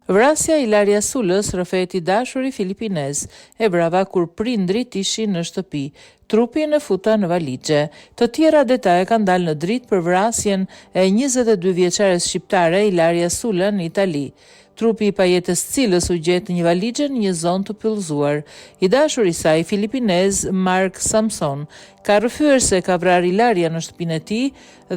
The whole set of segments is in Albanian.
Vrasja Ilaria Sulës, rrëfeti dashuri filipinez, e brava kur prindrit ishin në shtëpi. Trupi në futa në valixhe. Të tjera detaje kanë dalë në dritë për vrasjen e 22 vjeçares shqiptare Ilaria Sula në Itali. Trupi i pajetës cilës u gjet në një valixhe në një zonë të pyllëzuar. I dashuri i saj filipinez Mark Samson ka rrëfyer se ka vrarë Ilaria në shtëpinë e tij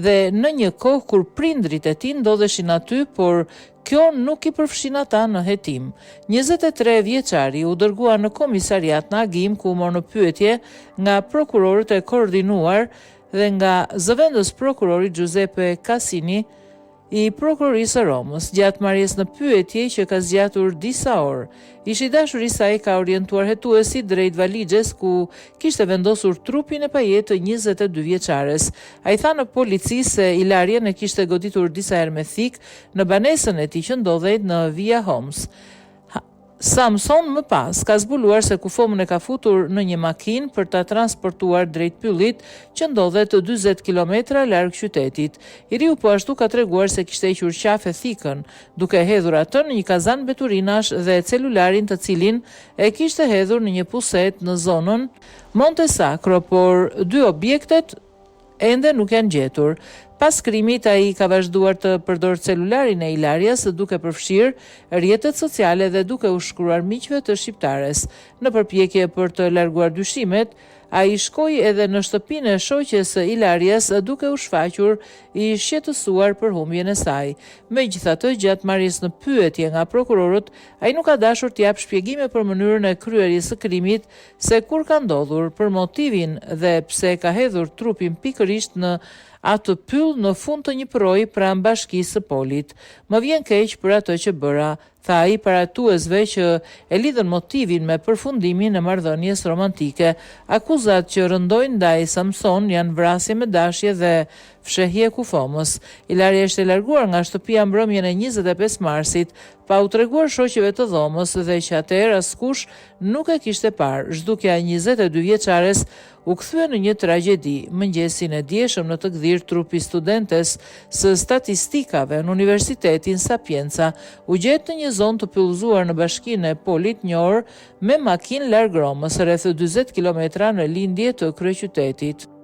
dhe në një kohë kur prindrit e tij ndodheshin aty, por kjo nuk i përfshin ata në hetim. 23 vjeçari u dërgua në komisariat në agim ku u morë në pyetje nga prokurorët e koordinuar dhe nga zëvendës prokurori Giuseppe Cassini i prokurorisë së Romës. Gjatë marrjes në pyetje që ka zgjatur disa orë, ishi dashuri i saj ka orientuar hetuesi drejt valixhes ku kishte vendosur trupin e pajetë të 22 vjeçares. Ai tha në polici se Ilaria e kishte goditur disa herë me thik në banesën e tij që ndodhej në Via Homs. Samson më pas ka zbuluar se kufomën e ka futur në një makinë për ta transportuar drejt pyllit që ndodhet 40 kilometra larg qytetit. I riu po ashtu ka treguar se kishte hequr qafe thikën, duke hedhur atë në një kazan beturinash dhe celularin të cilin e kishte hedhur në një puset në zonën Monte Sacro, por 2 objektet ende nuk janë gjetur. Pas krimit, ai ka vazhduar të përdor celularin e Ilarias duke përfshirë rrjetet sociale dhe duke u shkruar miqve të shqiptares. Në përpjekje për të larguar dyshimet, ai shkoi edhe në shtëpinë e shoqes së Ilarias duke u shfaqur i shqetësuar për humbjen e saj. Megjithatë, gjatë marrjes në pyetje nga prokurorët, ai nuk ka dashur të jap shpjegime për mënyrën e kryerjes së krimit, se kur ka ndodhur, për motivin dhe pse ka hedhur trupin pikërisht në atë pyll në fund të një proji pranë bashkisë së Polit. Më vjen keq për atë që bëra, tha ai paratuesve që e lidhën motivin me përfundimin e marrëdhënies romantike. Akuzat që rëndojnë ndaj Samson janë vrasje me dashje dhe fshehje kufomës. Ilaria ishte larguar nga shtëpia mbrëmjen e 25 marsit, pa u treguar shoqeve të dhomës dhe që atëherë askush nuk e kishte parë. Zhdukja e 22 vjeçares u kthye në një tragjedi. Mëngjesin e dieshëm në të gdhir, trupi studentes së statistikave në Universitetin Sapienza u gjet në një zonë të pyllëzuar në bashkinë e Polit një orë me makinë larg Romës, rreth 40 kilometra në lindje të kryeqytetit.